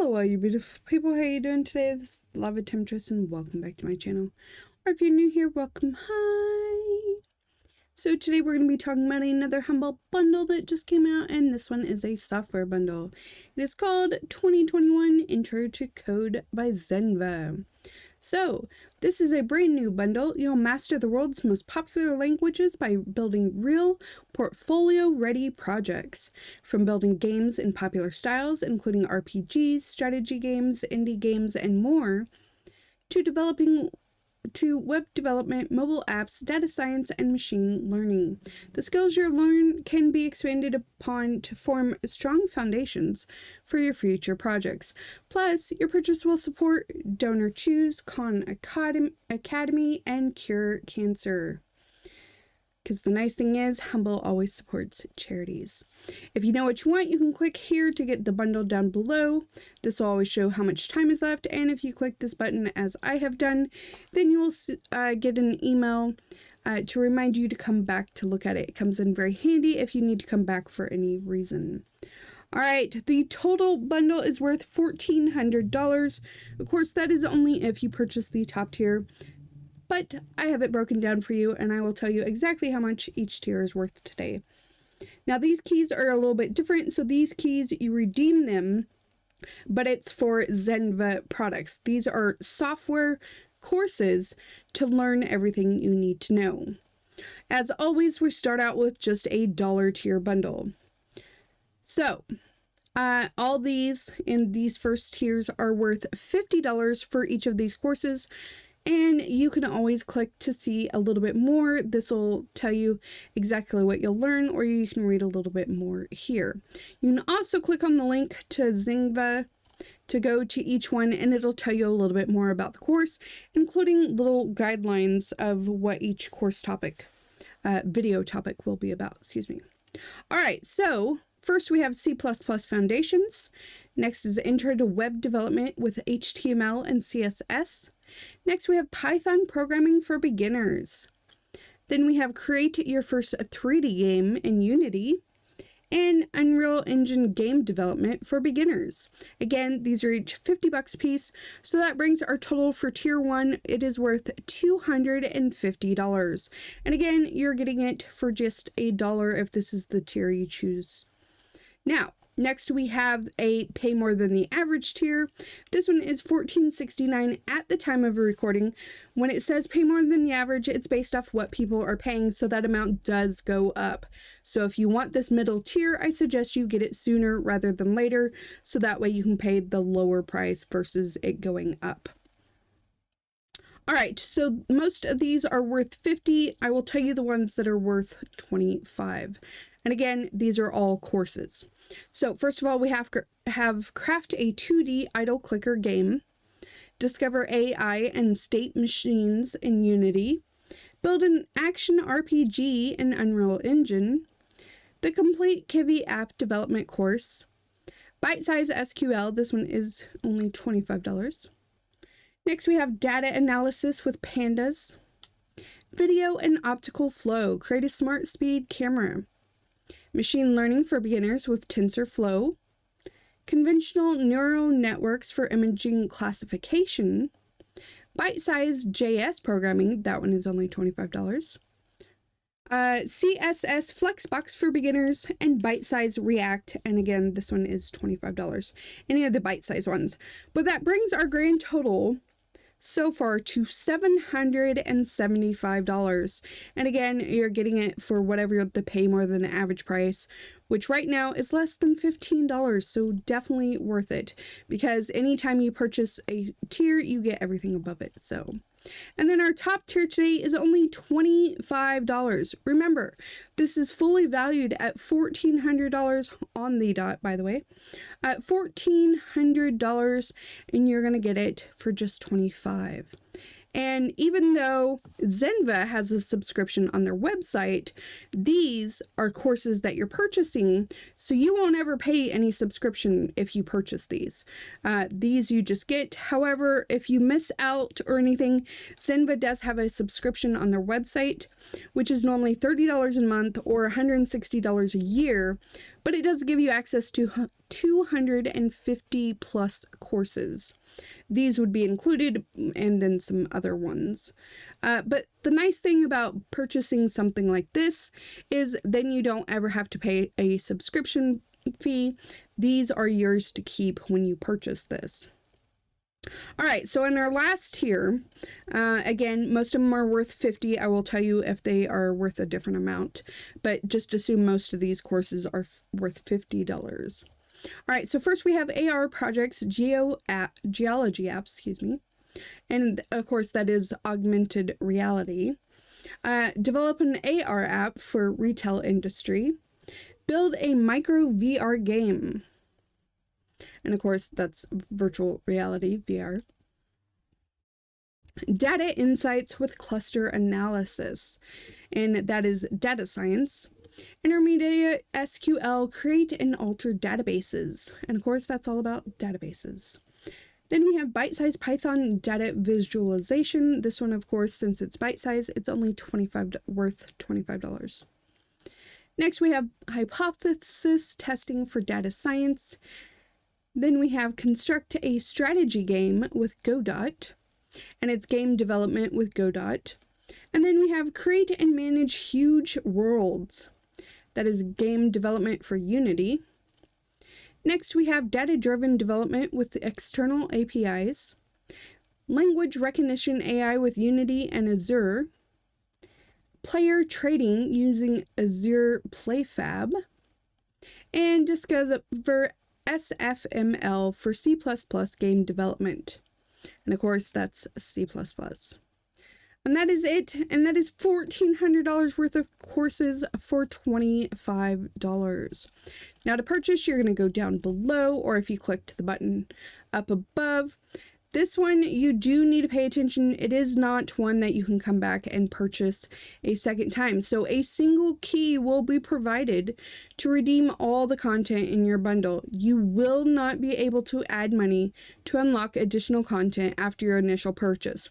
Hello all you beautiful people, how you doing today? This is Lava Temptress and welcome back to my channel. Or if you're new here, welcome, hi! So today we're going to be talking about another Humble bundle that just came out, and this one is a software bundle. It is called 2021 Intro to Code by Zenva. So, this is a brand new bundle. You'll master the world's most popular languages by building real portfolio-ready projects. From building games in popular styles, including RPGs, strategy games, indie games, and more, to web development, mobile apps, data science, and machine learning. The skills you learn can be expanded upon to form strong foundations for your future projects. Plus, your purchase will support Donorschoose, Khan Academy, and Cure Cancer. Because the nice thing is, Humble always supports charities. If you know what you want, you can click here to get the bundle down below. This will always show how much time is left, and if you click this button as I have done, then you will get an email to remind you to come back to look at it. It comes in very handy if you need to come back for any reason. Alright, the total bundle is worth $1,400. Of course, that is only if you purchase the top tier. But I have it broken down for you, and I will tell you exactly how much each tier is worth today. Now, these keys are a little bit different. So these keys, you redeem them, but it's for Zenva products. These are software courses to learn everything you need to know. As always, we start out with just a $1 tier bundle. So, all these in these first tiers are worth $50 for each of these courses. And you can always click to see a little bit more. This will tell you exactly what you'll learn, or you can read a little bit more here. You can also click on the link to Zenva to go to each one, and it'll tell you a little bit more about the course, including little guidelines of what each course topic, video topic will be about, excuse me. All right, so first we have C++ Foundations. Next is Intro to Web Development with HTML and CSS. Next, we have Python Programming for Beginners. Then we have Create Your First 3D Game in Unity and Unreal Engine Game Development for Beginners. Again, these are each $50 a piece, so that brings our total for Tier 1. It is worth $250. And again, you're getting it for just $1 if this is the tier you choose. Now, next, we have a pay more than the average tier. This one is $14.69 at the time of recording. When it says pay more than the average, it's based off what people are paying, so that amount does go up. So if you want this middle tier, I suggest you get it sooner rather than later, so that way you can pay the lower price versus it going up. All right, so most of these are worth $50. I will tell you the ones that are worth $25. And again, these are all courses. So first of all, we have Craft a 2D idle clicker game, Discover AI and State Machines in Unity, Build an Action RPG in Unreal Engine, the Complete Kivy App Development Course, Bite Size SQL, this one is only $25. Next we have Data Analysis with Pandas, Video and Optical Flow, create a smart speed camera, Machine Learning for Beginners with TensorFlow, Conventional Neural Networks for Imaging Classification, Bite-Size JS Programming, that one is only $25, CSS Flexbox for Beginners, and Bite-Size React, and again, this one is $25, any of the bite-size ones. But that brings our grand total so far to $775. And again, you're getting it for whatever the pay more than the average price, which right now is less than $15. So definitely worth it, because anytime you purchase a tier, you get everything above it. So, and then our top tier today is only $25. Remember, this is fully valued at $1,400 on the dot, by the way, at $1,400, and you're going to get it for just $25. And even though Zenva has a subscription on their website, these are courses that you're purchasing, so you won't ever pay any subscription if you purchase these. These you just get. However, if you miss out or anything, Zenva does have a subscription on their website, which is normally $30 a month or $160 a year, but it does give you access to 250 plus courses. These would be included, and then some other ones. But the nice thing about purchasing something like this is then you don't ever have to pay a subscription fee. These are yours to keep when you purchase this. All right, so in our last tier, again, most of them are worth $50. I will tell you if they are worth a different amount, but just assume most of these courses are worth $50. All right, so first we have AR projects, geology apps, and of course that is augmented reality. Develop an AR app for retail industry. Build a micro VR game. And of course that's virtual reality, VR. Data insights with cluster analysis, and that is data science. Intermediate SQL, create and alter databases. And of course, that's all about databases. Then we have bite-sized Python data visualization. This one, of course, since it's bite-sized, it's only worth $25. Next, we have hypothesis testing for data science. Then we have construct a strategy game with Godot, and it's game development with Godot. And then we have create and manage huge worlds. That is game development for Unity. Next, we have data-driven development with external APIs. Language recognition AI with Unity and Azure. Player trading using Azure PlayFab. And discover SFML for C++ game development. And of course, that's C++. And that is it. And that is $1,400 worth of courses for $25. Now to purchase, you're going to go down below, or if you click to the button up above. This one, you do need to pay attention. It is not one that you can come back and purchase a second time. So a single key will be provided to redeem all the content in your bundle. You will not be able to add money to unlock additional content after your initial purchase.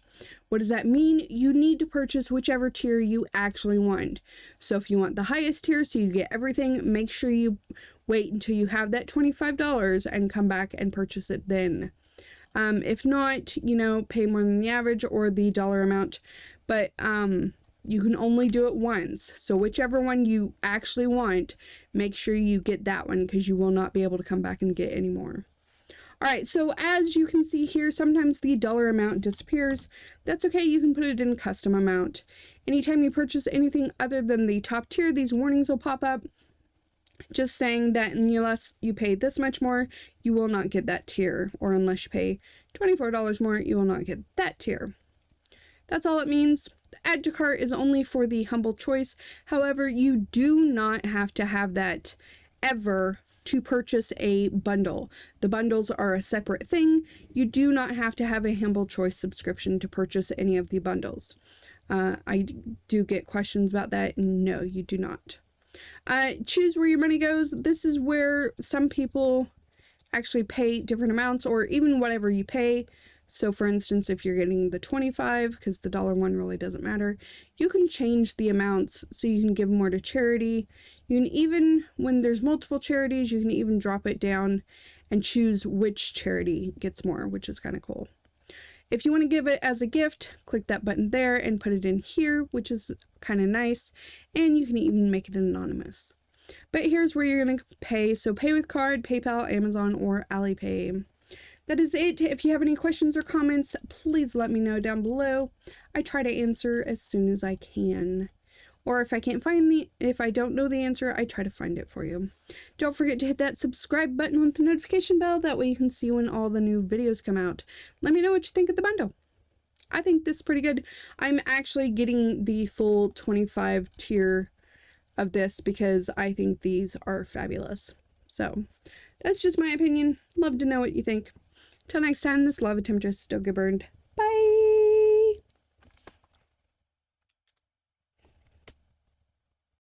What does that mean? You need to purchase whichever tier you actually want. So if you want the highest tier so you get everything, make sure you wait until you have that $25 and come back and purchase it then. If not, pay more than the average or the dollar amount, but you can only do it once. So whichever one you actually want, make sure you get that one because you will not be able to come back and get any more. All right, so as you can see here, sometimes the dollar amount disappears. That's okay, you can put it in custom amount. Anytime you purchase anything other than the top tier, these warnings will pop up. Just saying that unless you pay this much more, you will not get that tier. Or unless you pay $24 more, you will not get that tier. That's all it means. Add to cart is only for the humble choice. However, you do not have to have that ever to purchase a bundle. The bundles are a separate thing. You do not have to have a humble choice subscription to purchase any of the bundles. I do get questions about that. No, you do not. Choose where your money goes. This is where some people actually pay different amounts, or even whatever you pay. So for instance, if you're getting the 25, because the dollar one really doesn't matter, you can change the amounts so you can give more to charity. You can even, when there's multiple charities, you can even drop it down and choose which charity gets more, which is kind of cool. If you want to give it as a gift, click that button there and put it in here, which is kind of nice. And you can even make it anonymous. But here's where you're going to pay. So pay with card, PayPal, Amazon, or Alipay. That is it. If you have any questions or comments, please let me know down below. I try to answer as soon as I can. Or if I don't know the answer, I try to find it for you. Don't forget to hit that subscribe button with the notification bell. That way you can see when all the new videos come out. Let me know what you think of the bundle. I think this is pretty good. I'm actually getting the full 25 tier of this because I think these are fabulous. So that's just my opinion. Love to know what you think. Till next time, this is Lava Temptress. Don't get burned.